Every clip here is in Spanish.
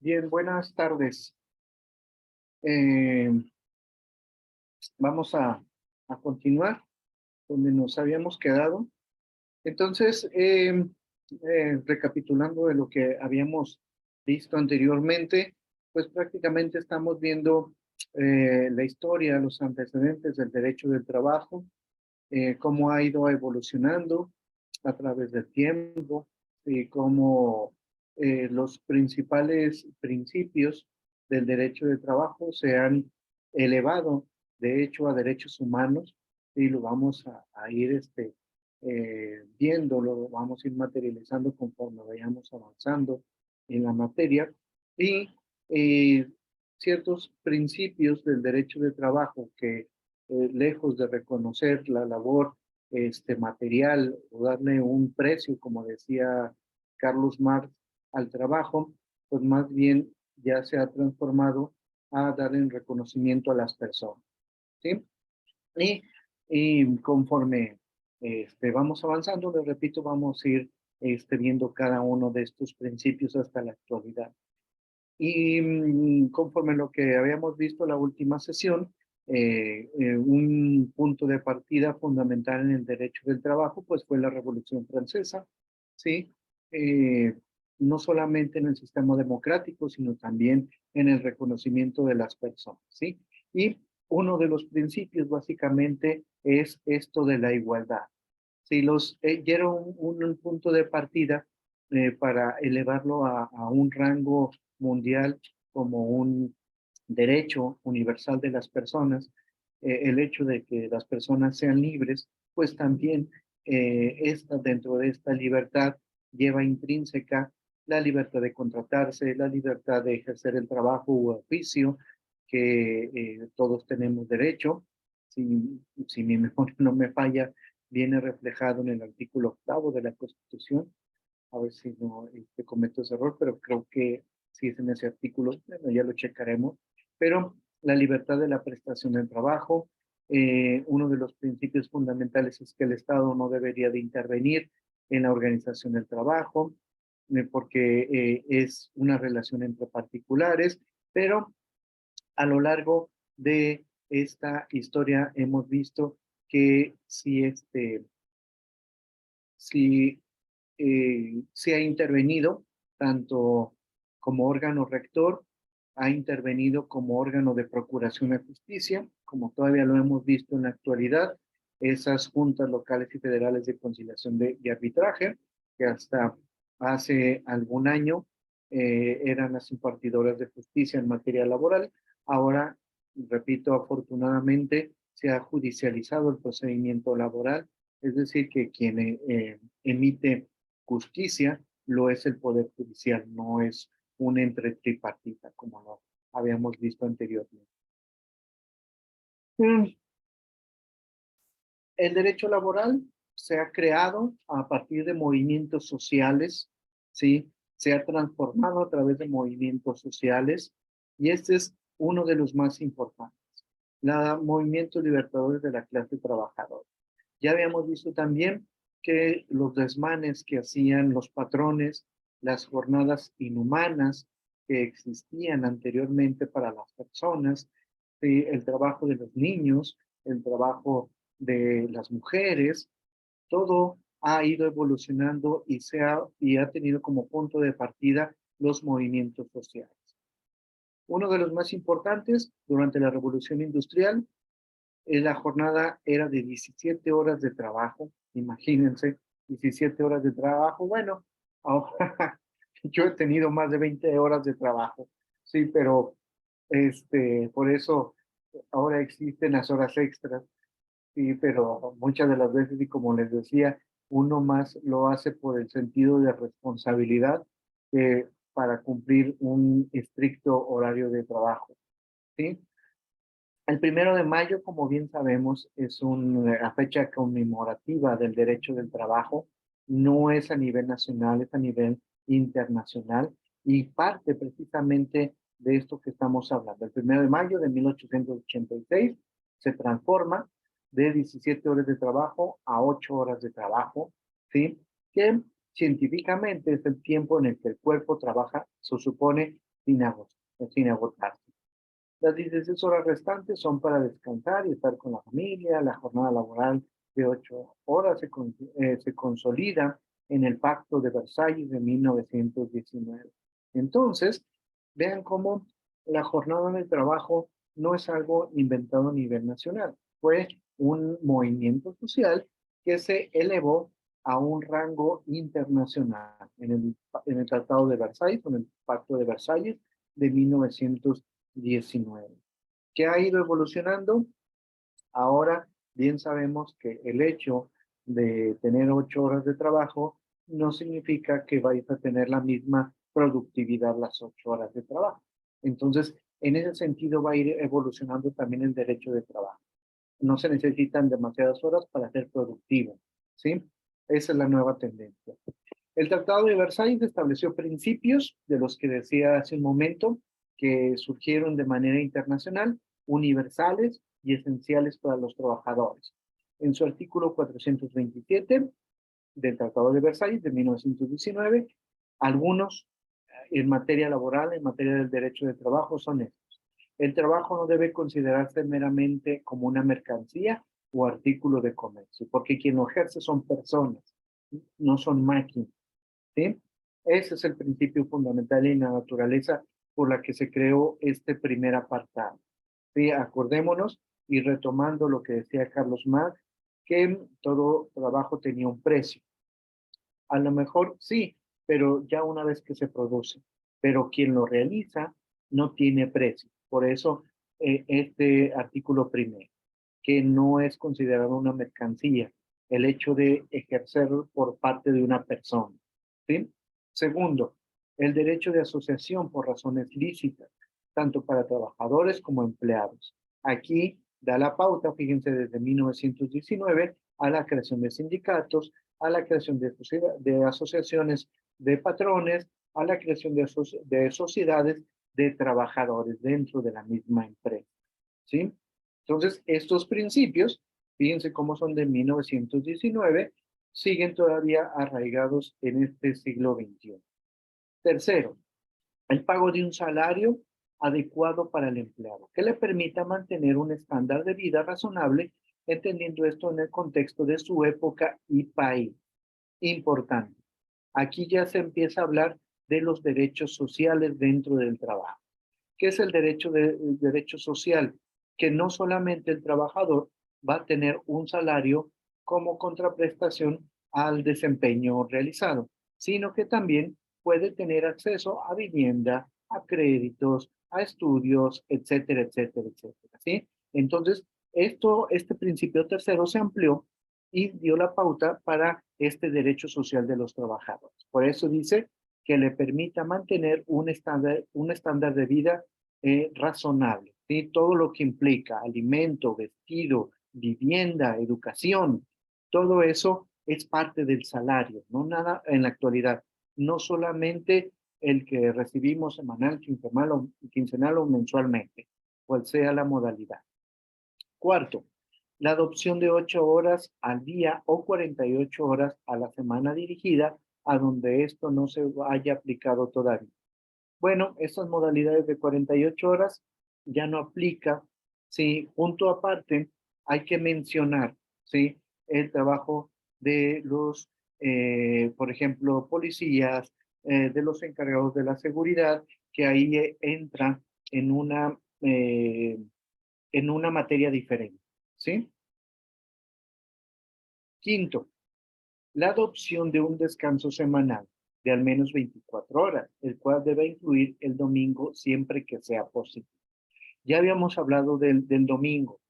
Bien, buenas tardes. Eh, Vamos a continuar donde nos habíamos quedado. Entonces, recapitulando de lo que habíamos visto anteriormente, pues prácticamente estamos viendo la historia, los antecedentes del derecho del trabajo, cómo ha ido evolucionando a través del tiempo y cómo los principales principios del derecho del trabajo se han elevado, de hecho, a derechos humanos y lo vamos a ir viendo, lo vamos a ir materializando conforme vayamos avanzando en la materia y eh, ciertos principios del derecho de trabajo que lejos de reconocer la labor material o darle un precio, como decía Carlos Marx, al trabajo, pues más bien ya se ha transformado a darle un reconocimiento a las personas, ¿sí? Y, y conforme vamos avanzando, les repito, vamos a ir viendo cada uno de estos principios hasta la actualidad. Y conforme lo que habíamos visto en la última sesión, un punto de partida fundamental en el derecho del trabajo, pues fue la Revolución Francesa, ¿sí? Eh, no solamente en el sistema democrático, sino también en el reconocimiento de las personas, ¿sí? Y uno de los principios básicamente es esto de la igualdad. Sí, ya era un punto de partida para elevarlo a un rango mundial como un derecho universal de las personas, el hecho de que las personas sean libres, pues también dentro de esta libertad lleva intrínseca la libertad de contratarse, la libertad de ejercer el trabajo u oficio, que todos tenemos derecho. Si mi memoria no me falla, viene reflejado en el artículo 8 de la Constitución. A ver si no cometo ese error, pero creo que sí es en ese artículo, bueno, ya lo checaremos. Pero la libertad de la prestación del trabajo, uno de los principios fundamentales es que el Estado no debería de intervenir en la organización del trabajo, porque es una relación entre particulares, pero a lo largo de esta historia hemos visto que si se ha intervenido tanto como órgano rector, ha intervenido como órgano de procuración de justicia, como todavía lo hemos visto en la actualidad, esas juntas locales y federales de conciliación y arbitraje, que hasta hace algún año eran las impartidoras de justicia en materia laboral. Ahora, repito, afortunadamente se ha judicializado el procedimiento laboral, es decir, que quien emite justicia lo es el Poder Judicial, no es un ente tripartita como lo habíamos visto anteriormente. El derecho laboral se ha creado a partir de movimientos sociales, ¿sí? Se ha transformado a través de movimientos sociales y este es uno de los más importantes, los movimientos libertadores de la clase trabajadora. Ya habíamos visto también que los desmanes que hacían los patrones, las jornadas inhumanas que existían anteriormente para las personas, el trabajo de los niños, el trabajo de las mujeres, todo ha ido evolucionando y ha tenido como punto de partida los movimientos sociales. Uno de los más importantes durante la Revolución Industrial, la jornada era de 17 horas de trabajo, imagínense, 17 horas de trabajo. Bueno, ahora yo he tenido más de 20 horas de trabajo, sí, pero por eso ahora existen las horas extras, sí, pero muchas de las veces, y como les decía, uno más lo hace por el sentido de responsabilidad que para cumplir un estricto horario de trabajo, ¿sí? El 1 de mayo, como bien sabemos, es una fecha conmemorativa del derecho del trabajo. No es a nivel nacional, es a nivel internacional y parte precisamente de esto que estamos hablando. El 1 de mayo de 1886 se transforma de 17 horas de trabajo a 8 horas de trabajo, ¿sí? Que científicamente es el tiempo en el que el cuerpo trabaja, se supone sin agotarse. Las 16 horas restantes son para descansar y estar con la familia. La jornada laboral de 8 horas se consolida en el Pacto de Versalles de 1919. Entonces, vean cómo la jornada de trabajo no es algo inventado a nivel nacional. Fue un movimiento social que se elevó a un rango internacional en el Tratado de Versalles, con el Pacto de Versalles de 1919. ¿Qué ha ido evolucionando? Ahora bien sabemos que el hecho de tener 8 horas de trabajo no significa que vais a tener la misma productividad las 8 horas de trabajo. Entonces, en ese sentido va a ir evolucionando también el derecho de trabajo. No se necesitan demasiadas horas para ser productivo, ¿sí? Esa es la nueva tendencia. El Tratado de Versalles estableció principios de los que decía hace un momento que surgieron de manera internacional, universales y esenciales para los trabajadores. En su artículo 427 del Tratado de Versalles de 1919, algunos en materia laboral, en materia del derecho de trabajo, son estos. El trabajo no debe considerarse meramente como una mercancía o artículo de comercio, porque quien lo ejerce son personas, no son máquinas. ¿Sí? Ese es el principio fundamental en la naturaleza por la que se creó este primer apartado. ¿Sí? Acordémonos y retomando lo que decía Carlos Marx, que todo trabajo tenía un precio. A lo mejor sí, pero ya una vez que se produce. Pero quien lo realiza no tiene precio. Por eso este artículo primero, que no es considerado una mercancía, el hecho de ejercer por parte de una persona. ¿Sí? Segundo, el derecho de asociación por razones lícitas, tanto para trabajadores como empleados. Aquí da la pauta, fíjense, desde 1919 a la creación de sindicatos, a la creación de asociaciones de patrones, a la creación de sociedades de trabajadores dentro de la misma empresa. ¿Sí? Entonces, estos principios, fíjense cómo son de 1919, siguen todavía arraigados en este siglo XXI. Tercero, el pago de un salario adecuado para el empleado, que le permita mantener un estándar de vida razonable, entendiendo esto en el contexto de su época y país. Importante. Aquí ya se empieza a hablar de los derechos sociales dentro del trabajo. ¿Qué es el derecho social? Que no solamente el trabajador va a tener un salario como contraprestación al desempeño realizado, sino que también puede tener acceso a vivienda, a créditos, a estudios, etcétera, etcétera, etcétera. ¿Sí? Entonces, este principio tercero se amplió y dio la pauta para este derecho social de los trabajadores. Por eso dice que le permita mantener un estándar de vida razonable. ¿Sí? Todo lo que implica alimento, vestido, vivienda, educación, todo eso es parte del salario, no nada en la actualidad. No solamente el que recibimos semanal, quincenal o mensualmente, cual sea la modalidad. Cuarto, la adopción de 8 horas al día o 48 horas a la semana dirigida a donde esto no se haya aplicado todavía. Bueno, estas modalidades de 48 horas ya no aplica. Sí, punto aparte, hay que mencionar, sí, el trabajo de los, por ejemplo, policías, de los encargados de la seguridad, que ahí entra en una materia diferente, ¿sí? Quinto, la adopción de un descanso semanal de al menos 24 horas, el cual debe incluir el domingo siempre que sea posible. Ya habíamos hablado del domingo.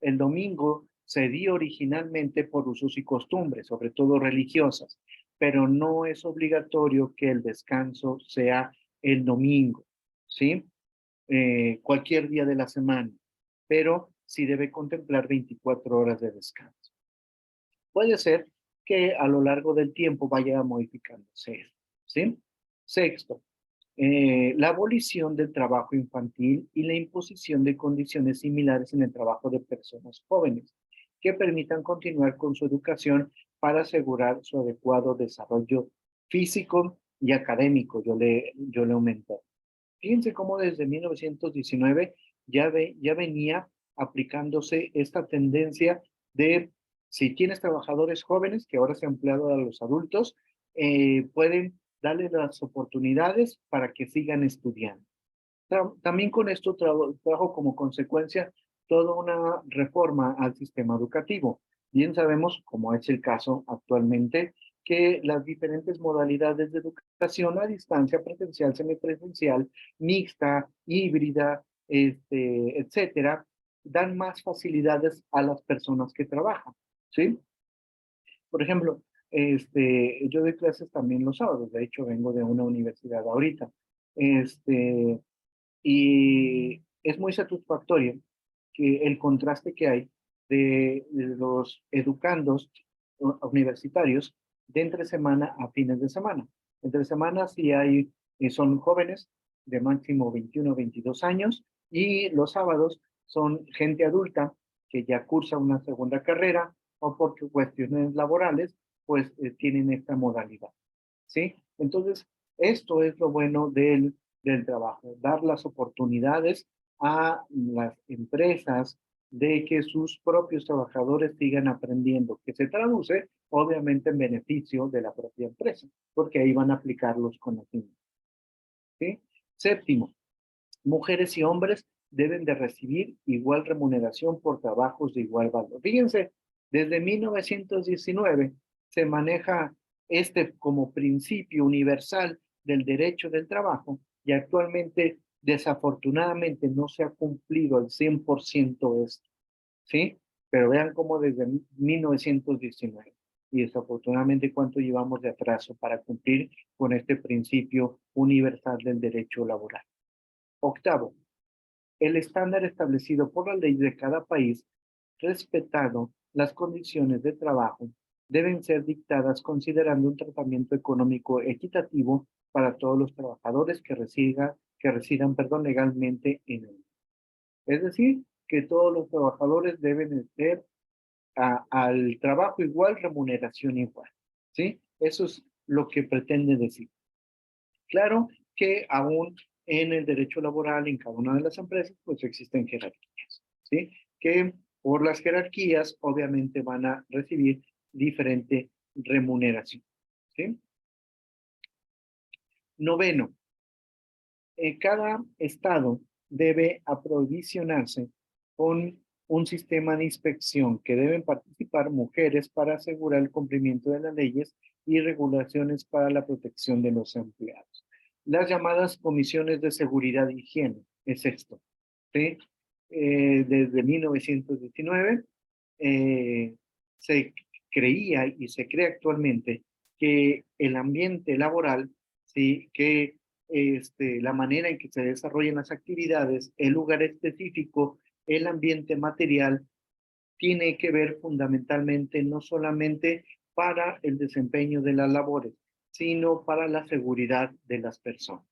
El domingo se dio originalmente por usos y costumbres, sobre todo religiosas, pero no es obligatorio que el descanso sea el domingo, ¿sí? Cualquier día de la semana, pero sí debe contemplar 24 horas de descanso. Puede ser que a lo largo del tiempo vaya modificándose, ¿sí? Sexto, la abolición del trabajo infantil y la imposición de condiciones similares en el trabajo de personas jóvenes que permitan continuar con su educación para asegurar su adecuado desarrollo físico y académico. Yo le aumenté. Fíjense cómo desde 1919 ya venía aplicándose esta tendencia de si tienes trabajadores jóvenes, que ahora se ha empleado a los adultos, pueden darle las oportunidades para que sigan estudiando. También con esto trajo como consecuencia toda una reforma al sistema educativo. Bien sabemos, como es el caso actualmente, que las diferentes modalidades de educación a distancia, presencial, semipresencial, mixta, híbrida, etcétera, dan más facilidades a las personas que trabajan, ¿sí? Por ejemplo, yo doy clases también los sábados, de hecho vengo de una universidad ahorita, este, y es muy satisfactorio que el contraste que hay de los educandos universitarios de entre semana a fines de semana. Entre semana sí hay, son jóvenes de máximo 21 o 22 años y los sábados son gente adulta que ya cursa una segunda carrera o por cuestiones laborales, pues tienen esta modalidad. ¿Sí? Entonces, esto es lo bueno del trabajo, dar las oportunidades a las empresas de que sus propios trabajadores sigan aprendiendo, que se traduce obviamente en beneficio de la propia empresa, porque ahí van a aplicar los conocimientos. ¿Sí? Séptimo, mujeres y hombres deben de recibir igual remuneración por trabajos de igual valor. Fíjense, desde 1919 se maneja este como principio universal del derecho del trabajo y actualmente desafortunadamente no se ha cumplido al 100% esto, ¿sí? Pero vean cómo desde 1919 y desafortunadamente cuánto llevamos de atraso para cumplir con este principio universal del derecho laboral. Octavo, el estándar establecido por la ley de cada país, respetado las condiciones de trabajo, deben ser dictadas considerando un tratamiento económico equitativo para todos los trabajadores que residan legalmente en él. Es decir, que todos los trabajadores deben tener al trabajo igual, remuneración igual. ¿Sí? Eso es lo que pretende decir. Claro que aún en el derecho laboral, en cada una de las empresas, pues existen jerarquías, ¿sí? Que por las jerarquías, obviamente, van a recibir diferente remuneración, ¿sí? Noveno, cada estado debe aprovisionarse con un sistema de inspección que deben participar mujeres para asegurar el cumplimiento de las leyes y regulaciones para la protección de los empleados. Las llamadas comisiones de seguridad e higiene es esto. ¿Sí? Desde 1919 se creía y se cree actualmente que el ambiente laboral, ¿sí? Que la manera en que se desarrollan las actividades, el lugar específico, el ambiente material, tiene que ver fundamentalmente no solamente para el desempeño de las labores, sino para la seguridad de las personas.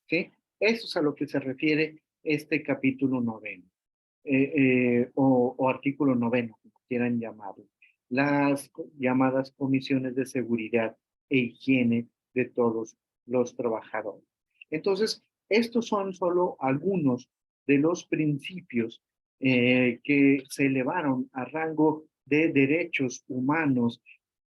¿Sí? Eso es a lo que se refiere este capítulo noveno, o artículo noveno, como quieran llamarlo. Las llamadas comisiones de seguridad e higiene de todos los trabajadores. Entonces, estos son solo algunos de los principios que se elevaron a rango de derechos humanos,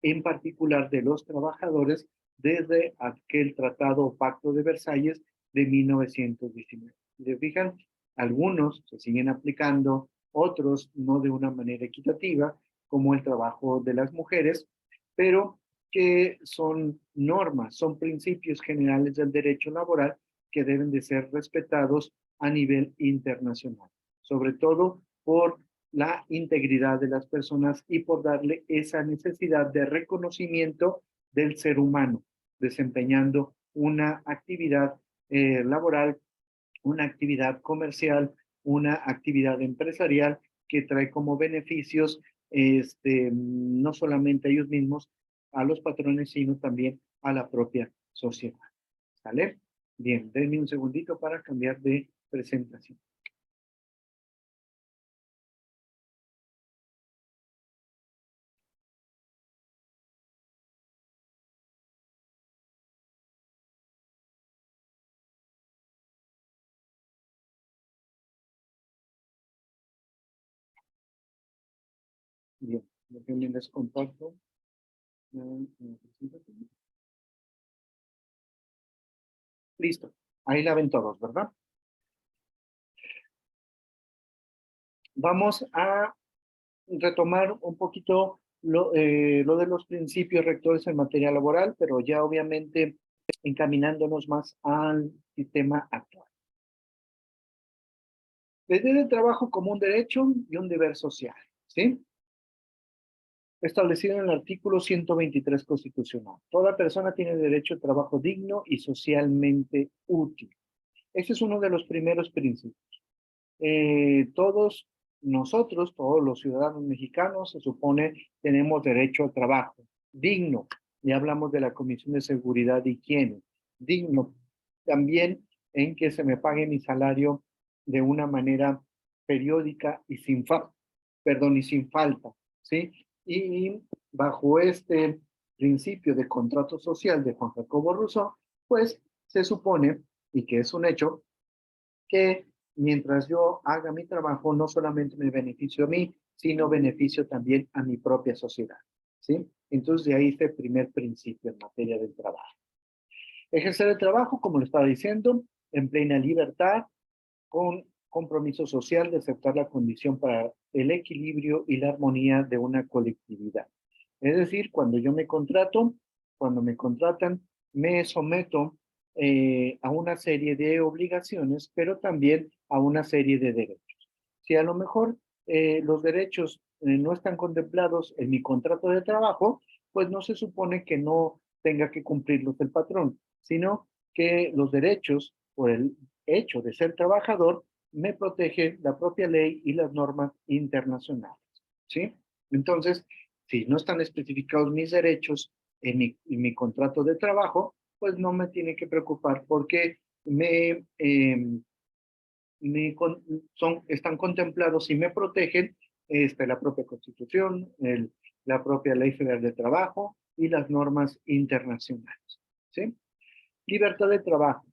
en particular de los trabajadores, desde aquel tratado o pacto de Versalles de 1919. ¿Se fijan? Algunos se siguen aplicando, otros no de una manera equitativa, como el trabajo de las mujeres, pero que son normas, son principios generales del derecho laboral que deben de ser respetados a nivel internacional, sobre todo por la integridad de las personas y por darle esa necesidad de reconocimiento del ser humano, desempeñando una actividad laboral, una actividad comercial, una actividad empresarial que trae como beneficios no solamente a ellos mismos, a los patrones, sino también a la propia sociedad. ¿Sale? Bien, denme un segundito para cambiar de presentación. Bien, déjenme les comparto. Listo. Ahí la ven todos, ¿verdad? Vamos a retomar un poquito lo de los principios rectores en materia laboral, pero ya obviamente encaminándonos más al sistema actual. Desde el trabajo como un derecho y un deber social, ¿sí? Establecido en el artículo 123 constitucional. Toda persona tiene derecho a trabajo digno y socialmente útil. Ese es uno de los primeros principios. Todos nosotros, todos los ciudadanos mexicanos, se supone, tenemos derecho al trabajo digno. Ya hablamos de la Comisión de Seguridad y Higiene. Digno también en que se me pague mi salario de una manera periódica y y sin falta, ¿sí? Y bajo este principio de contrato social de Juan Jacobo Rousseau, pues se supone, y que es un hecho, que mientras yo haga mi trabajo, no solamente me beneficio a mí, sino beneficio también a mi propia sociedad, ¿sí? Entonces, de ahí está el primer principio en materia del trabajo. Ejercer el trabajo, como lo estaba diciendo, en plena libertad, con compromiso social de aceptar la condición para el equilibrio y la armonía de una colectividad. Es decir, cuando yo me contrato, cuando me contratan, me someto a una serie de obligaciones, pero también a una serie de derechos. Si a lo mejor los derechos no están contemplados en mi contrato de trabajo, pues no se supone que no tenga que cumplirlos el patrón, sino que los derechos, por el hecho de ser trabajador, me protege la propia ley y las normas internacionales, ¿sí? Entonces, si no están especificados mis derechos en mi contrato de trabajo, pues no me tiene que preocupar porque están contemplados y me protegen la propia Constitución, la propia Ley Federal de Trabajo y las normas internacionales, ¿sí? Libertad de trabajo.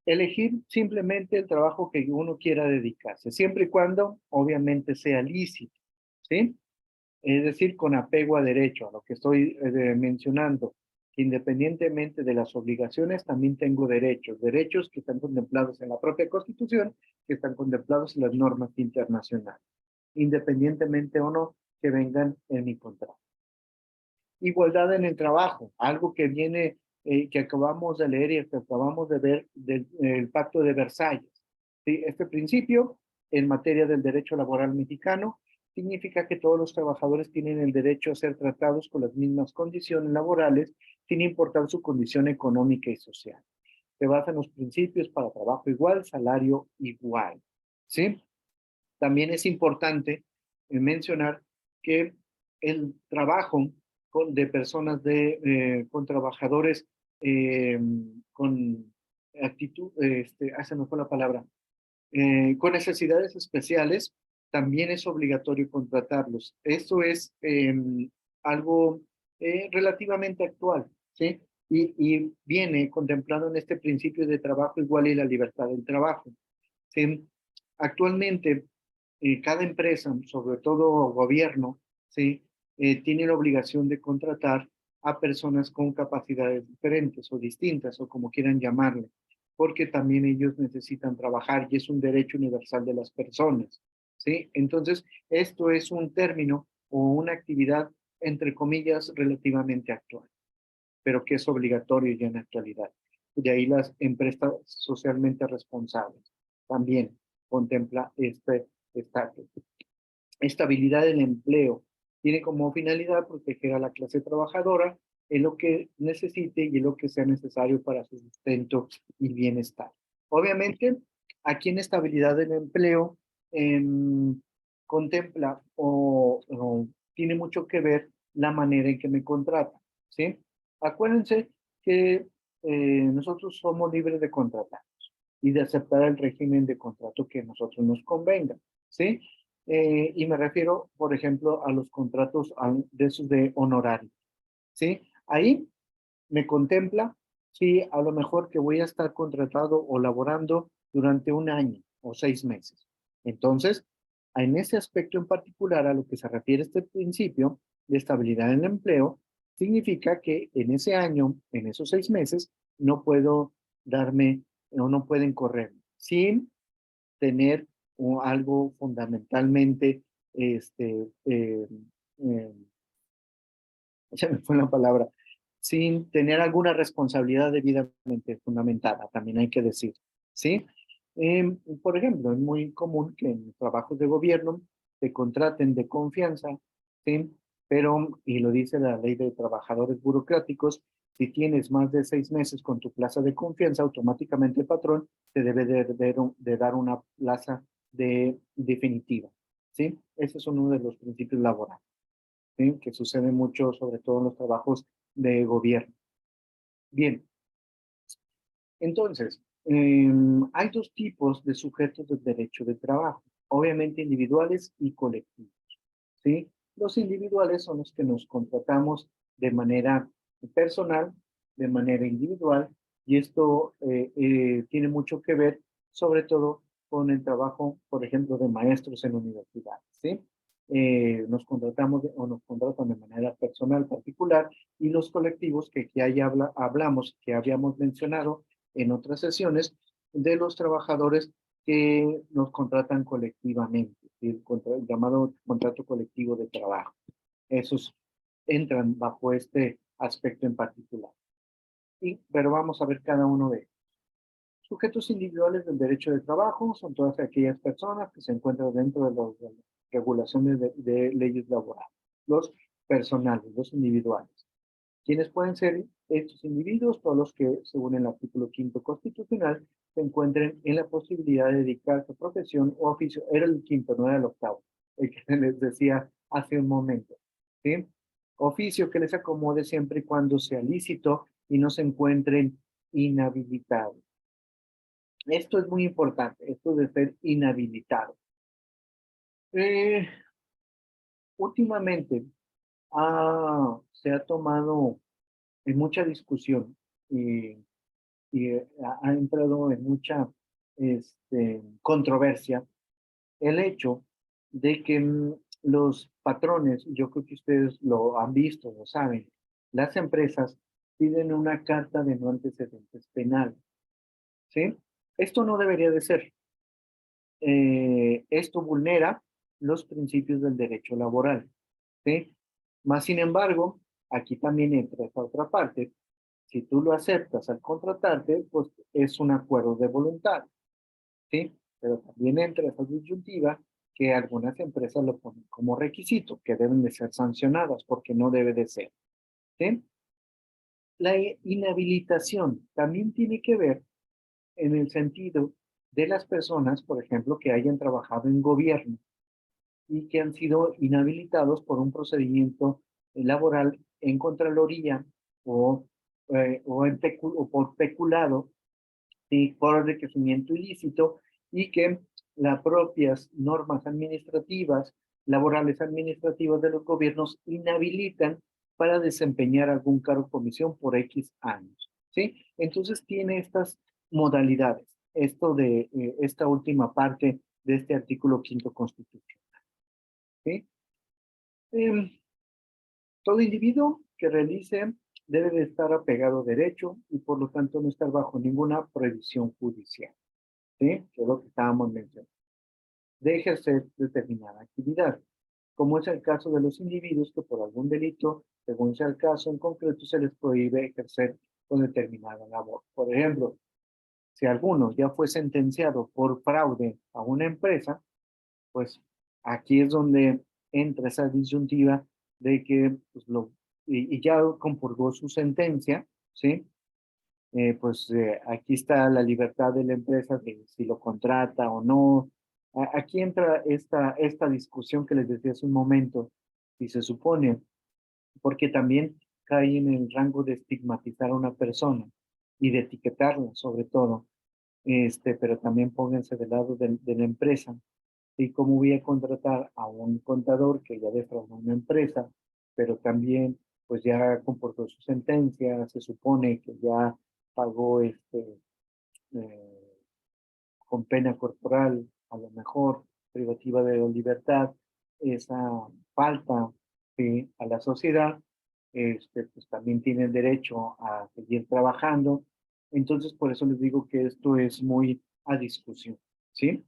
Elegir simplemente el trabajo que uno quiera dedicarse, siempre y cuando obviamente sea lícito, ¿sí? Es decir, con apego a derecho, a lo que estoy mencionando. Independientemente de las obligaciones, también tengo derechos, derechos que están contemplados en la propia Constitución, que están contemplados en las normas internacionales, independientemente o no que vengan en mi contrato. Igualdad en el trabajo, algo que viene, que acabamos de leer y que acabamos de ver del Pacto de Versalles. ¿Sí? Este principio, en materia del derecho laboral mexicano, significa que todos los trabajadores tienen el derecho a ser tratados con las mismas condiciones laborales, sin importar su condición económica y social. Se basa en los principios para trabajo igual, salario igual. ¿Sí? También es importante mencionar que el trabajo de personas con trabajadores con actitud, se me fue la palabra, con necesidades especiales, también es obligatorio contratarlos. Esto es algo relativamente actual, ¿sí? Y viene contemplado en este principio de trabajo igual y la libertad del trabajo, ¿sí? Actualmente, cada empresa, sobre todo gobierno, ¿sí? Tiene la obligación de contratar a personas con capacidades diferentes o distintas, o como quieran llamarle, porque también ellos necesitan trabajar y es un derecho universal de las personas, ¿sí? Entonces, esto es un término o una actividad, entre comillas, relativamente actual, pero que es obligatorio ya en la actualidad. De ahí las empresas socialmente responsables también contempla este estatus. Estabilidad del empleo tiene como finalidad proteger a la clase trabajadora en lo que necesite y en lo que sea necesario para su sustento y bienestar. Obviamente, aquí en estabilidad del empleo contempla o tiene mucho que ver la manera en que me contratan, ¿sí? Acuérdense que nosotros somos libres de contratar y de aceptar el régimen de contrato que a nosotros nos convenga, ¿sí? Y me refiero, por ejemplo, a los contratos de esos de honorario, ¿sí? Ahí me contempla, sí, a lo mejor que voy a estar contratado o laborando durante un año o 6 meses. Entonces, en ese aspecto en particular a lo que se refiere este principio de estabilidad en el empleo, significa que en ese año, en esos 6 meses, no puedo darme o no pueden correr sin tener algo fundamentalmente, eh, ya me fue la palabra, sin tener alguna responsabilidad debidamente fundamentada, también hay que decir, ¿sí? Por ejemplo, es muy común que en trabajos de gobierno te contraten de confianza, ¿sí? Pero, y lo dice la ley de trabajadores burocráticos, si tienes más de 6 meses con tu plaza de confianza, automáticamente el patrón te debe de dar una plaza definitiva, ¿sí? Ese es uno de los principios laborales. ¿Sí? Que sucede mucho, sobre todo en los trabajos de gobierno. Bien, entonces, hay dos tipos de sujetos del derecho de trabajo, obviamente individuales y colectivos. ¿Sí? Los individuales son los que nos contratamos de manera personal, de manera individual, y esto tiene mucho que ver, sobre todo, con el trabajo, por ejemplo, de maestros en universidades, ¿sí? Nos contratamos o nos contratan de manera personal particular y los colectivos que aquí hablamos, que habíamos mencionado en otras sesiones, de los trabajadores que nos contratan colectivamente, el llamado contrato colectivo de trabajo. Esos entran bajo este aspecto en particular. Pero vamos a ver cada uno de ellos. Sujetos individuales del derecho de trabajo son todas aquellas personas que se encuentran dentro de las regulaciones de leyes laborales. Los personales, los individuales. ¿Quiénes pueden ser estos individuos? Todos los que, según el artículo 5 constitucional, se encuentren en la posibilidad de dedicarse a profesión o oficio. Era el quinto, no era el octavo, el que les decía hace un momento. ¿Sí? Oficio que les acomode siempre y cuando sea lícito y no se encuentren inhabilitados. Esto es muy importante, esto de ser inhabilitado. Últimamente se ha tomado en mucha discusión y ha entrado en mucha controversia el hecho de que los patrones, yo creo que ustedes lo han visto, lo saben, las empresas piden una carta de no antecedentes penales, ¿sí? Esto no debería de ser. Esto vulnera los principios del derecho laboral, ¿sí? Más sin embargo, aquí también entra esta otra parte. Si tú lo aceptas al contratarte, pues es un acuerdo de voluntad, ¿sí? Pero también entra esa disyuntiva que algunas empresas lo ponen como requisito, que deben de ser sancionadas porque no debe de ser, ¿sí? La inhabilitación también tiene que ver en el sentido de las personas, por ejemplo, que hayan trabajado en gobierno y que han sido inhabilitados por un procedimiento laboral en Contraloría o por peculado, ¿sí? Por enriquecimiento ilícito y que las propias normas administrativas, laborales administrativas de los gobiernos inhabilitan para desempeñar algún cargo o comisión por X años, ¿sí? Entonces tiene estas modalidades, esto de esta última parte de este artículo 5 constitucional, ¿sí? Eh, Todo individuo que realice debe de estar apegado a derecho y por lo tanto no estar bajo ninguna prohibición judicial, ¿sí? Que es lo que estábamos mencionando, de ejercer determinada actividad, como es el caso de los individuos que por algún delito, según sea el caso en concreto, se les prohíbe ejercer con determinada labor. Por ejemplo, si alguno ya fue sentenciado por fraude a una empresa, pues aquí es donde entra esa disyuntiva de que pues, y ya compurgó su sentencia, ¿sí? Aquí está la libertad de la empresa de si lo contrata o no. Aquí entra esta discusión que les decía hace un momento, y se supone, porque también cae en el rango de estigmatizar a una persona y de etiquetarla sobre todo, pero también pónganse del lado de la empresa. Y cómo voy a contratar a un contador que ya defraudó una empresa, pero también pues ya comportó su sentencia, se supone que ya pagó eh, con pena corporal, a lo mejor, privativa de la libertad, esa falta a la sociedad, pues también tienen derecho a seguir trabajando. Entonces, por eso les digo que esto es muy a discusión, ¿sí?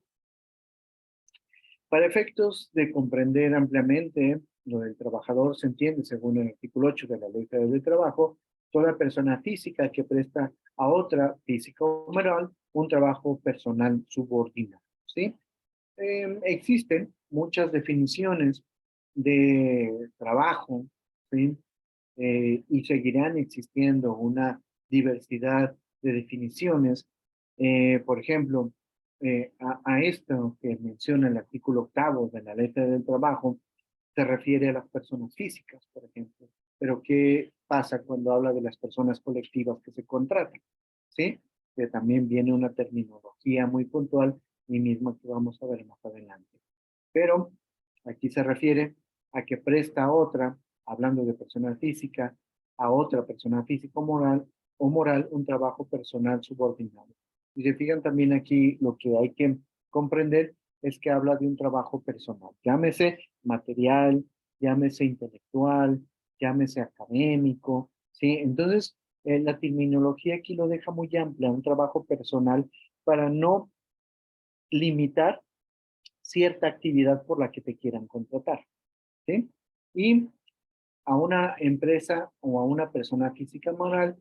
Para efectos de comprender ampliamente lo del trabajador, se entiende, según el artículo 8 de la Ley Federal del Trabajo, toda persona física que presta a otra física o moral un trabajo personal subordinado, ¿sí? Existen muchas definiciones de trabajo, ¿sí? Y seguirán existiendo una diversidad de definiciones. Por ejemplo, a esto que menciona el artículo 8 de la Ley del Trabajo, se refiere a las personas físicas, por ejemplo. Pero ¿qué pasa cuando habla de las personas colectivas que se contratan? ¿Sí? Que también viene una terminología muy puntual y misma que vamos a ver más adelante. Pero aquí se refiere a que presta a otra, hablando de persona física, a otra persona física o moral un trabajo personal subordinado. Y se fijan también aquí, lo que hay que comprender es que habla de un trabajo personal, llámese material, llámese intelectual, llámese académico, ¿sí? Entonces, la terminología aquí lo deja muy amplia, un trabajo personal, para no limitar cierta actividad por la que te quieran contratar, ¿sí? Y a una empresa o a una persona física moral,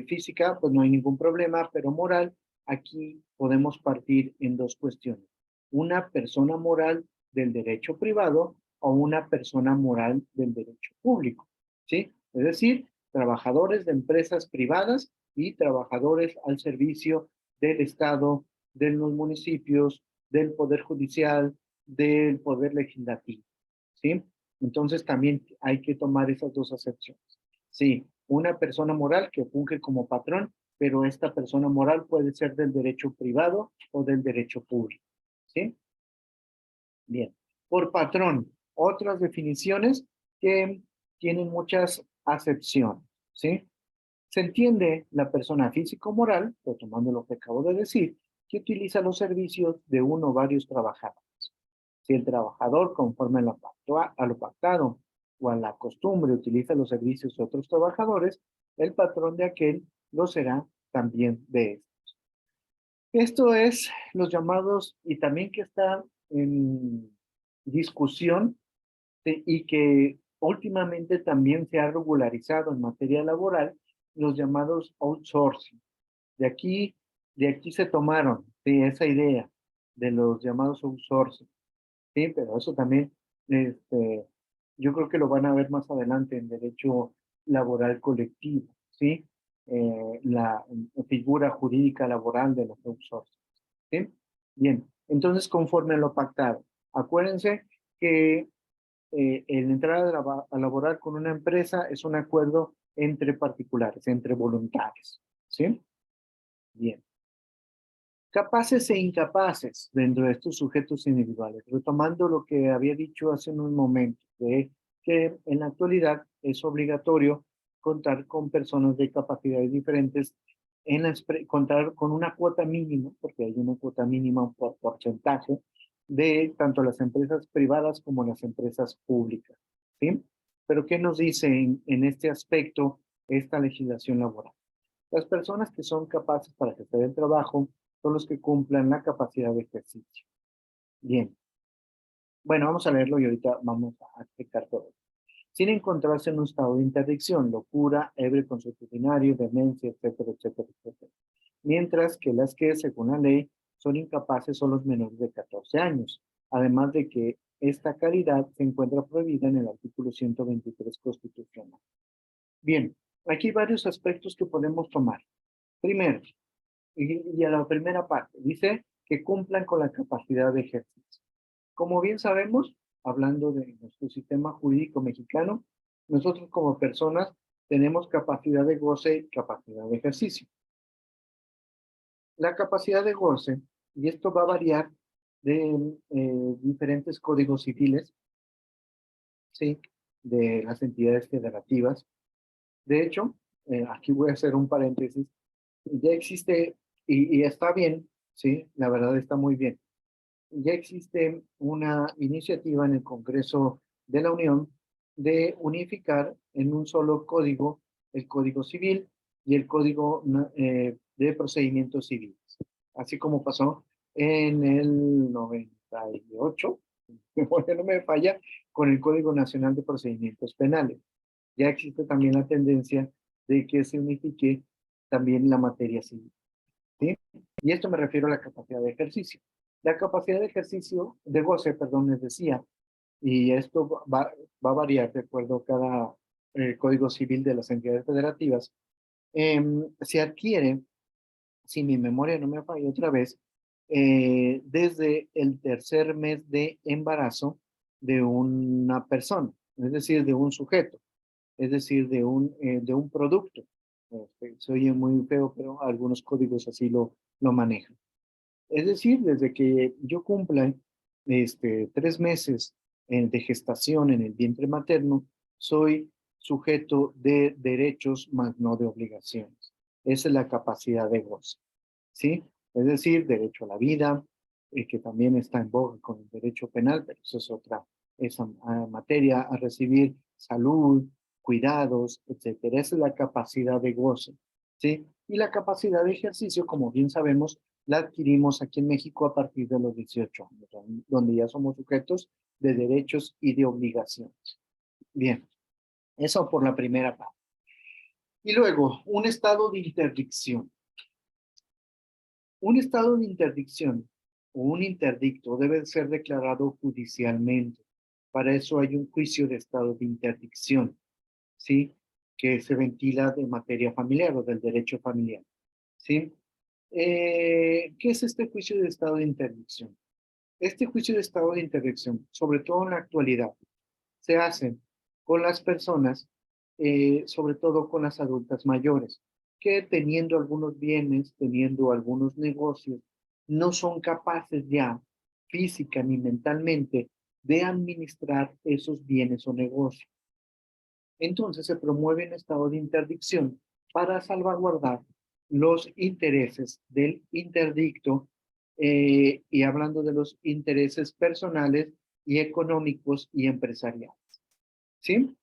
física, pues no hay ningún problema, pero moral, aquí podemos partir en dos cuestiones. Una persona moral del derecho privado o una persona moral del derecho público, ¿sí? Es decir, trabajadores de empresas privadas y trabajadores al servicio del Estado, de los municipios, del Poder Judicial, del Poder Legislativo, ¿sí? Entonces también hay que tomar esas dos acepciones. Sí, una persona moral que funge como patrón, pero esta persona moral puede ser del derecho privado o del derecho público. ¿Sí? Bien. Por patrón, otras definiciones que tienen muchas acepciones. ¿Sí? Se entiende la persona físico-moral, retomando lo que acabo de decir, que utiliza los servicios de uno o varios trabajadores. Si el trabajador, conforme a lo pactado o a la costumbre, utiliza los servicios de otros trabajadores, el patrón de aquel lo será también de él. Esto es los llamados, y también que está en discusión y que últimamente también se ha regularizado en materia laboral, los llamados outsourcing. De aquí, de aquí se tomaron esa idea de los llamados outsourcing. Sí, pero eso también, yo creo que lo van a ver más adelante en derecho laboral colectivo, ¿sí? La figura jurídica laboral de los outsourcing, ¿sí? Bien, entonces conforme a lo pactado, acuérdense que el entrar a laborar con una empresa es un acuerdo entre particulares, entre voluntarios, ¿sí? Bien. Capaces e incapaces dentro de estos sujetos individuales, retomando lo que había dicho hace unos momentos, de que en la actualidad es obligatorio contar con personas de capacidades diferentes, contar con una cuota mínima, porque hay una cuota mínima por porcentaje, de tanto las empresas privadas como las empresas públicas, ¿sí? Pero ¿qué nos dice en este aspecto esta legislación laboral? Las personas que son capaces para ejercer el trabajo son los que cumplan la capacidad de ejercicio. Bien. Bueno, vamos a leerlo y ahorita vamos a explicar todo. Sin encontrarse en un estado de interdicción, locura, ebrio consuetudinario, demencia, etcétera, etcétera, etcétera. Mientras que las que, según la ley, son incapaces son los menores de 14 años. Además de que esta calidad se encuentra prohibida en el artículo 123 constitucional. Bien, aquí hay varios aspectos que podemos tomar. Primero, y a la primera parte, dice que cumplan con la capacidad de ejercicio. Como bien sabemos, hablando de nuestro sistema jurídico mexicano, nosotros como personas tenemos capacidad de goce y capacidad de ejercicio. La capacidad de goce, y esto va a variar de diferentes códigos civiles, ¿sí? De las entidades federativas. De hecho, aquí voy a hacer un paréntesis, ya existe, y está bien, ¿sí? La verdad está muy bien. ya existe una iniciativa en el Congreso de la Unión de unificar en un solo código el Código Civil y el Código de Procedimientos Civiles, así como pasó en el 98, porque no me falla, con el Código Nacional de Procedimientos Penales. Ya existe también la tendencia de que se unifique también la materia civil, ¿sí? Y esto me refiero a la capacidad de ejercicio. La capacidad de ejercicio, de goce, perdón, les decía, y esto va a variar de acuerdo a cada Código Civil de las entidades federativas, se adquiere, si mi memoria no me falla otra vez, desde el tercer mes de embarazo de una persona, es decir, de un sujeto, es decir, de un producto. Se oye muy feo, pero algunos códigos así lo manejan. Es decir, desde que yo cumpla 3 meses de gestación en el vientre materno, soy sujeto de derechos, más no de obligaciones. Esa es la capacidad de goce, ¿sí? Es decir, derecho a la vida, que también está en boga con el derecho penal, pero eso es otra esa materia, a recibir salud, cuidados, etcétera. Esa es la capacidad de goce, ¿sí? Y la capacidad de ejercicio, como bien sabemos, la adquirimos aquí en México a partir de los 18 años, donde ya somos sujetos de derechos y de obligaciones. Bien, eso por la primera parte. Y luego, un estado de interdicción. Un estado de interdicción o un interdicto debe ser declarado judicialmente. Para eso hay un juicio de estado de interdicción, ¿sí? Que se ventila de materia familiar o del derecho familiar, ¿sí? ¿Qué es este juicio de estado de interdicción? Este juicio de estado de interdicción, sobre todo en la actualidad, se hace con las personas, sobre todo con las adultas mayores, que teniendo algunos bienes, teniendo algunos negocios, no son capaces ya física ni mentalmente de administrar esos bienes o negocios. Entonces se promueve un estado de interdicción para salvaguardar los intereses del interdicto, y hablando de los intereses personales y económicos y empresariales, ¿sí?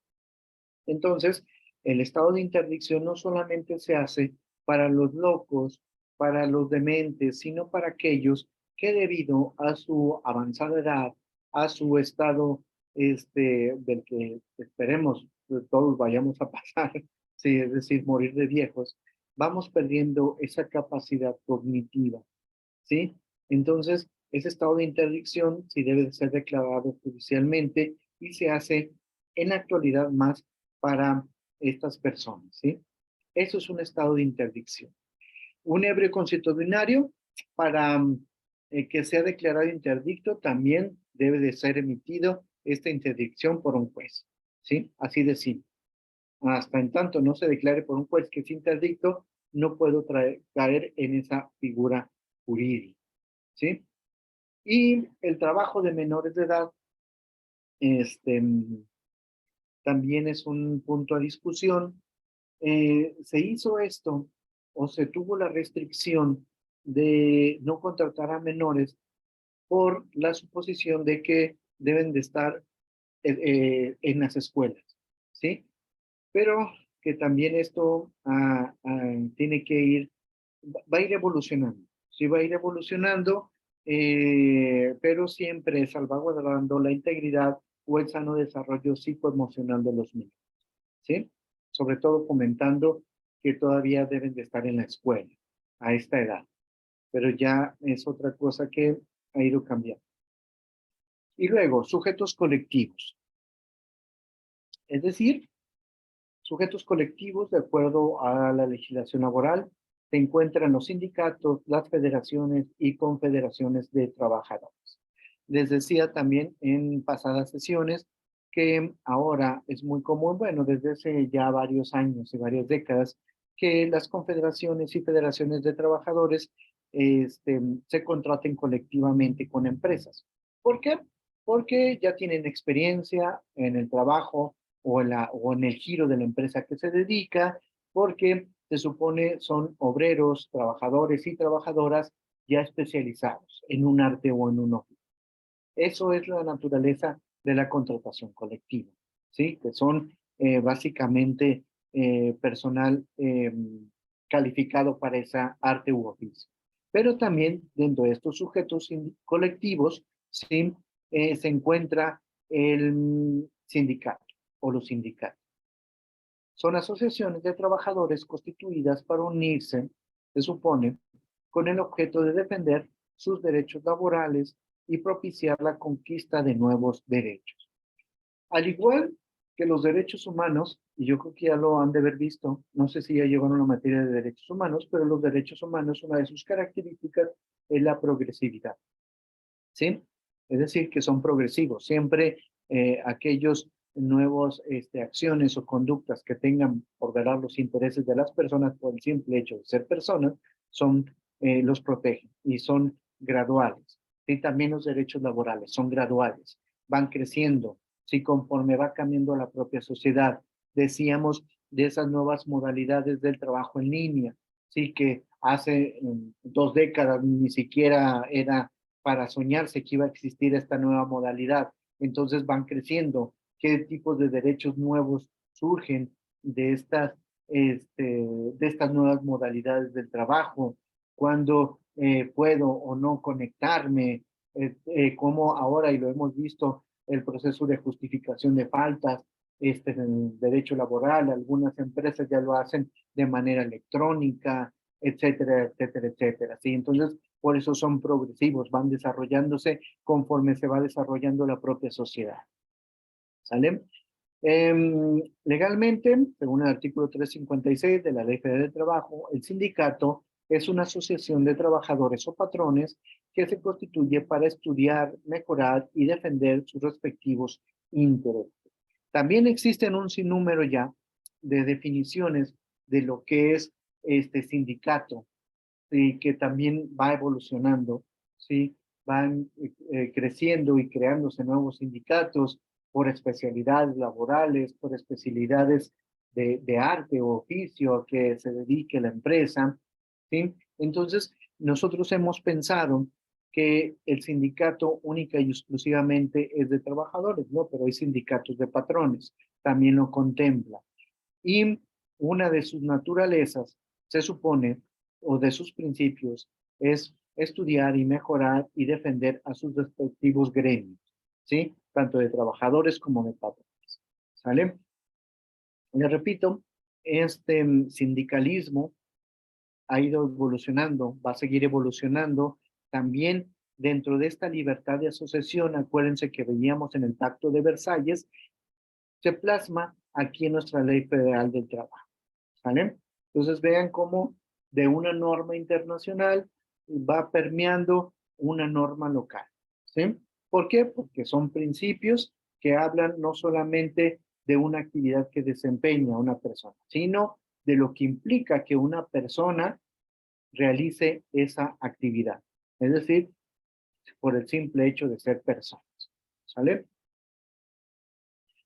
Entonces, el estado de interdicción no solamente se hace para los locos, para los dementes, sino para aquellos que debido a su avanzada edad, a su estado del que esperemos todos vayamos a pasar, sí, es decir, morir de viejos, vamos perdiendo esa capacidad cognitiva, ¿sí? Entonces, ese estado de interdicción sí debe de ser declarado judicialmente y se hace en la actualidad más para estas personas, ¿sí? Eso es un estado de interdicción. Un ebrio constitucionario, para que sea declarado interdicto, también debe de ser emitido esta interdicción por un juez, ¿sí? Así de simple. Hasta en tanto no se declare por un juez que es interdicto, no puedo caer en esa figura jurídica, ¿sí? Y el trabajo de menores de edad, este, también es un punto a discusión. Se hizo esto o se tuvo la restricción de no contratar a menores por la suposición de que deben de estar en las escuelas, ¿sí? Pero que también esto tiene que ir, va a ir evolucionando, sí va a ir evolucionando, pero siempre salvaguardando la integridad o el sano desarrollo psicoemocional de los niños, ¿sí? Sobre todo comentando que todavía deben de estar en la escuela a esta edad, pero ya es otra cosa que ha ido cambiando. Y luego, sujetos colectivos, es decir, sujetos colectivos, de acuerdo a la legislación laboral, se encuentran los sindicatos, las federaciones y confederaciones de trabajadores. Les decía también en pasadas sesiones que ahora es muy común, bueno, desde hace ya varios años y varias décadas, que las confederaciones y federaciones de trabajadores se contraten colectivamente con empresas. ¿Por qué? Porque ya tienen experiencia en el trabajo o en el giro de la empresa que se dedica, porque se supone son obreros, trabajadores y trabajadoras ya especializados en un arte o en un oficio. Eso es la naturaleza de la contratación colectiva, ¿sí? Que son básicamente personal calificado para esa arte u oficio. Pero también dentro de estos sujetos colectivos, ¿sí? Se encuentra el sindicato o los sindicatos. Son asociaciones de trabajadores constituidas para unirse, se supone, con el objeto de defender sus derechos laborales y propiciar la conquista de nuevos derechos. Al igual que los derechos humanos, y yo creo que ya lo han de haber visto, no sé si ya llegaron a la materia de derechos humanos, pero los derechos humanos, una de sus características es la progresividad, ¿sí? Es decir, que son progresivos. Siempre aquellos nuevos acciones o conductas que tengan por velar los intereses de las personas por el simple hecho de ser personas, los protegen y son graduales. Y también los derechos laborales son graduales, van creciendo, ¿sí? Conforme va cambiando la propia sociedad. Decíamos de esas nuevas modalidades del trabajo en línea, sí, que hace 2 décadas ni siquiera era para soñarse que iba a existir esta nueva modalidad. Entonces van creciendo, qué tipos de derechos nuevos surgen de estas nuevas modalidades del trabajo, cuándo puedo o no conectarme, cómo ahora, y lo hemos visto, el proceso de justificación de faltas, en el derecho laboral, algunas empresas ya lo hacen de manera electrónica, etcétera, etcétera, etcétera. ¿Sí? Entonces, por eso son progresivos, van desarrollándose conforme se va desarrollando la propia sociedad. ¿Sale? Legalmente, según el artículo 356 de la Ley Federal del Trabajo, el sindicato es una asociación de trabajadores o patrones que se constituye para estudiar, mejorar y defender sus respectivos intereses. También existen un sinnúmero ya de definiciones de lo que es este sindicato, y que también va evolucionando, ¿sí? Van creciendo y creándose nuevos sindicatos por especialidades laborales, por especialidades de arte o oficio a que se dedique la empresa, ¿sí? Entonces, nosotros hemos pensado que el sindicato única y exclusivamente es de trabajadores, ¿no? Pero hay sindicatos de patrones, también lo contempla. Y una de sus naturalezas, se supone, o de sus principios, es estudiar y mejorar y defender a sus respectivos gremios, ¿sí? Tanto de trabajadores como de patrones, ¿sale? Les repito, este sindicalismo ha ido evolucionando, va a seguir evolucionando. También dentro de esta libertad de asociación, acuérdense que veíamos en el Pacto de Versalles, se plasma aquí en nuestra Ley Federal del Trabajo. ¿Vale? Entonces vean cómo de una norma internacional va permeando una norma local. ¿Sí? ¿Por qué? Porque son principios que hablan no solamente de una actividad que desempeña una persona, sino de lo que implica que una persona realice esa actividad. Es decir, por el simple hecho de ser personas. ¿Sale?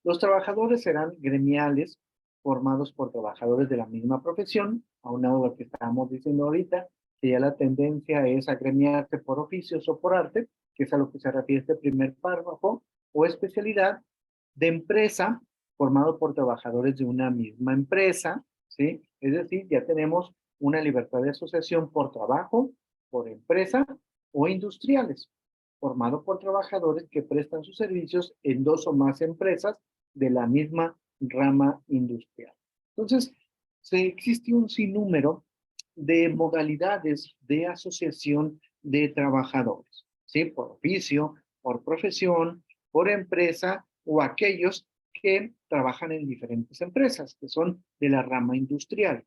Los trabajadores serán gremiales formados por trabajadores de la misma profesión, aunado a lo que estábamos diciendo ahorita, que ya la tendencia es agremiarse por oficios o por arte, que es a lo que se refiere este primer párrafo, o especialidad de empresa formado por trabajadores de una misma empresa, ¿sí? Es decir, ya tenemos una libertad de asociación por trabajo, por empresa o industriales, formado por trabajadores que prestan sus servicios en 2 o más empresas de la misma rama industrial. Entonces, existe un sinnúmero de modalidades de asociación de trabajadores, ¿sí? Por oficio, por profesión, por empresa o aquellos que trabajan en diferentes empresas, que son de la rama industrial.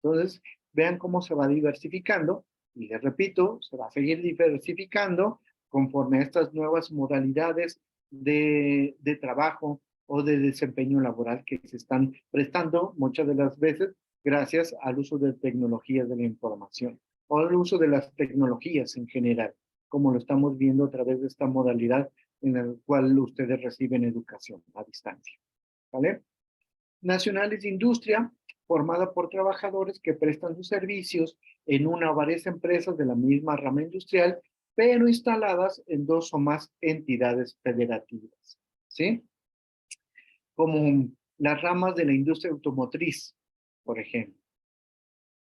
Entonces, vean cómo se va diversificando y les repito, se va a seguir diversificando conforme a estas nuevas modalidades de trabajo o de desempeño laboral que se están prestando muchas de las veces gracias al uso de tecnologías de la información o al uso de las tecnologías en general, como lo estamos viendo a través de esta modalidad en la cual ustedes reciben educación a distancia. ¿Vale? Nacionales de industria, formada por trabajadores que prestan sus servicios en una o varias empresas de la misma rama industrial pero instaladas en dos o más entidades federativas, ¿sí? Como las ramas de la industria automotriz, por ejemplo.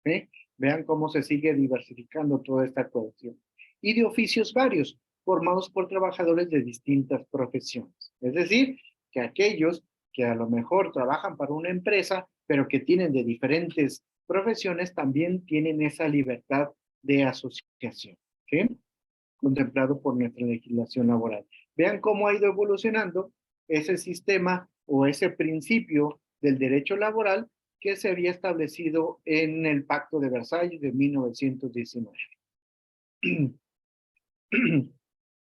¿Sí? Vean cómo se sigue diversificando toda esta cuestión. Y de oficios varios, formados por trabajadores de distintas profesiones. Es decir, que aquellos que a lo mejor trabajan para una empresa, pero que tienen de diferentes profesiones, también tienen esa libertad de asociación, ¿sí? Contemplado por nuestra legislación laboral. Vean cómo ha ido evolucionando ese sistema o ese principio del derecho laboral que se había establecido en el Pacto de Versalles de 1919.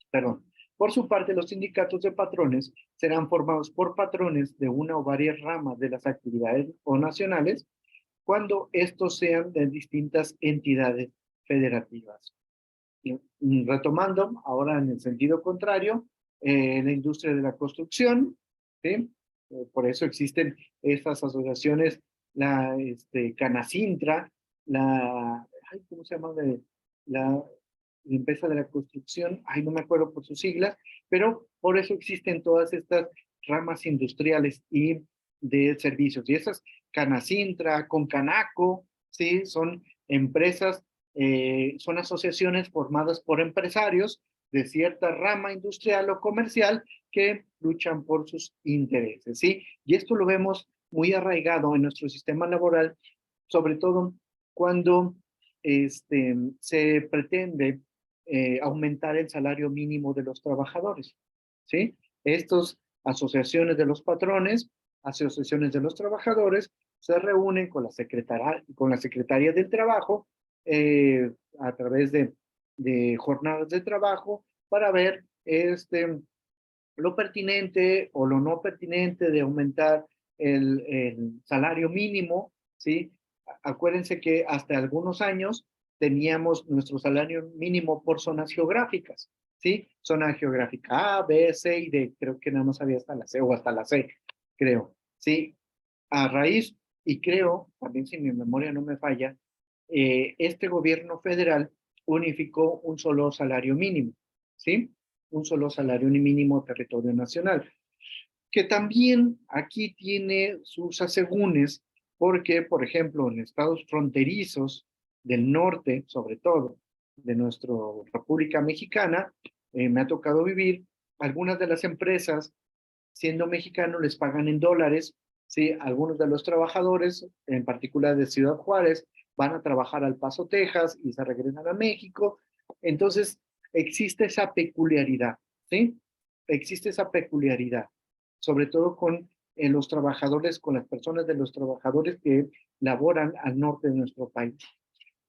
Perdón. Por su parte, los sindicatos de patrones serán formados por patrones de una o varias ramas de las actividades o nacionales cuando estos sean de distintas entidades federativas. Retomando, ahora en el sentido contrario, la industria de la construcción, ¿sí? Por eso existen estas asociaciones, la Canacintra, ¿cómo se llama? La empresa de la construcción, no me acuerdo por sus siglas, pero por eso existen todas estas ramas industriales y de servicios. Y esas Canacintra, Concanaco, ¿sí? Son empresas, son asociaciones formadas por empresarios de cierta rama industrial o comercial que luchan por sus intereses, ¿sí? Y esto lo vemos muy arraigado en nuestro sistema laboral, sobre todo cuando se pretende aumentar el salario mínimo de los trabajadores, ¿sí? Estas asociaciones de los patrones, asociaciones de los trabajadores, se reúnen con la Secretaría del Trabajo a través de jornadas de trabajo para ver lo pertinente o lo no pertinente de aumentar el salario mínimo, ¿sí? Acuérdense que hasta algunos años teníamos nuestro salario mínimo por zonas geográficas, ¿sí? Zona geográfica A, B, C y D, creo que nada más había hasta la C o hasta la C, creo, ¿sí? A raíz, y creo, también si mi memoria no me falla, este gobierno federal unificó un solo salario mínimo, ¿sí? Un solo salario mínimo territorio nacional, que también aquí tiene sus asegúnes, porque, por ejemplo, en estados fronterizos del norte, sobre todo, de nuestra República Mexicana, me ha tocado vivir, algunas de las empresas, siendo mexicanos, les pagan en dólares, ¿sí? Algunos de los trabajadores, en particular de Ciudad Juárez, van a trabajar al Paso, Texas, y se regresan a México. Entonces, existe esa peculiaridad, ¿sí? Existe esa peculiaridad, sobre todo con los trabajadores, con las personas de los trabajadores que laboran al norte de nuestro país,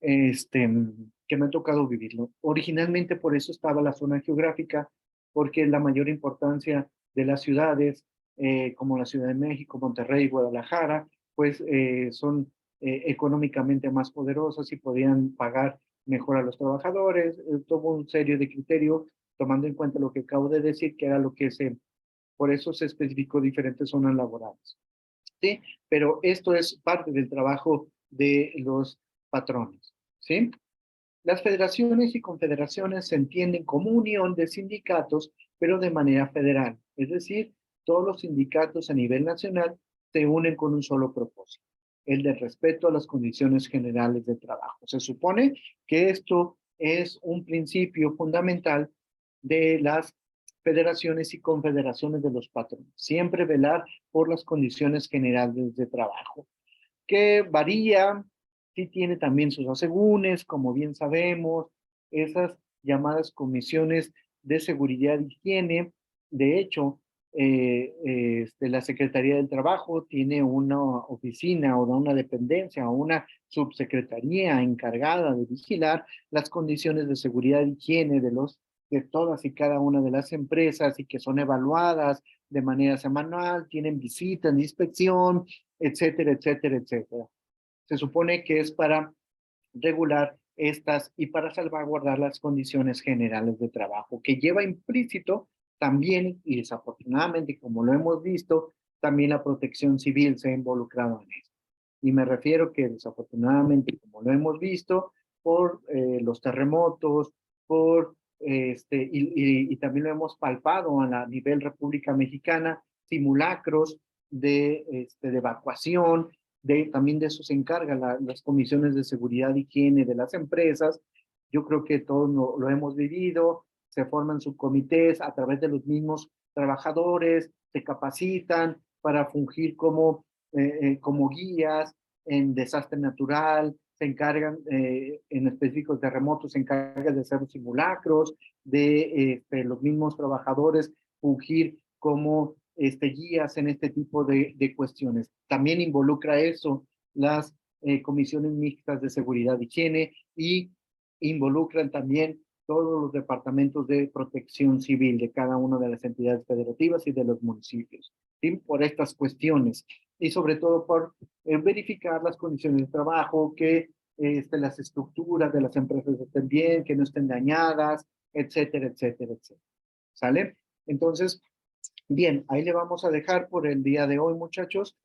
que me ha tocado vivirlo. Originalmente por eso estaba la zona geográfica, porque la mayor importancia de las ciudades, como la Ciudad de México, Monterrey, Guadalajara, pues son económicamente más poderosas y podían pagar mejor a los trabajadores. Tuvo un serio de criterio, tomando en cuenta lo que acabo de decir, que era lo que por eso se especificó diferentes zonas laborales. ¿Sí? Pero esto es parte del trabajo de los patrones, ¿sí? Las federaciones y confederaciones se entienden como unión de sindicatos, pero de manera federal. Es decir, todos los sindicatos a nivel nacional se unen con un solo propósito, el de respeto a las condiciones generales de trabajo. Se supone que esto es un principio fundamental de las federaciones y confederaciones de los patrones. Siempre velar por las condiciones generales de trabajo, que varía, sí tiene también sus asegúnes, como bien sabemos, esas llamadas comisiones de seguridad e higiene. De hecho, la Secretaría del Trabajo tiene una oficina o una dependencia o una subsecretaría encargada de vigilar las condiciones de seguridad e higiene de todas y cada una de las empresas y que son evaluadas de manera semanal, tienen visitas de inspección, etcétera, etcétera, etcétera. Se supone que es para regular estas y para salvaguardar las condiciones generales de trabajo, que lleva implícito también, y desafortunadamente, como lo hemos visto, también la protección civil se ha involucrado en esto. Y me refiero que desafortunadamente, como lo hemos visto, por los terremotos, por y también lo hemos palpado a nivel República Mexicana, simulacros de evacuación, también de eso se encargan las comisiones de seguridad y higiene de las empresas. Yo creo que todos lo hemos vivido, se forman subcomités a través de los mismos trabajadores, se capacitan para fungir como guías en desastre natural, se encargan, en específicos terremotos, se encargan de hacer simulacros, de los mismos trabajadores fungir como guías en este tipo de cuestiones. También involucra eso las comisiones mixtas de seguridad y higiene y involucran también todos los departamentos de protección civil de cada una de las entidades federativas y de los municipios, ¿sí? Por estas cuestiones y sobre todo por verificar las condiciones de trabajo, que las estructuras de las empresas estén bien, que no estén dañadas, etcétera, etcétera, etcétera. ¿Sale? Entonces, bien, ahí le vamos a dejar por el día de hoy, muchachos.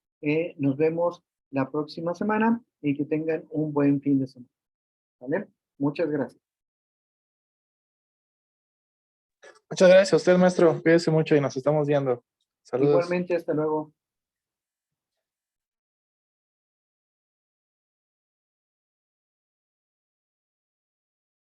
Nos vemos la próxima semana y que tengan un buen fin de semana. ¿Vale? Muchas gracias. Muchas gracias a usted, maestro. Cuídese mucho y nos estamos viendo. Saludos. Igualmente, hasta luego.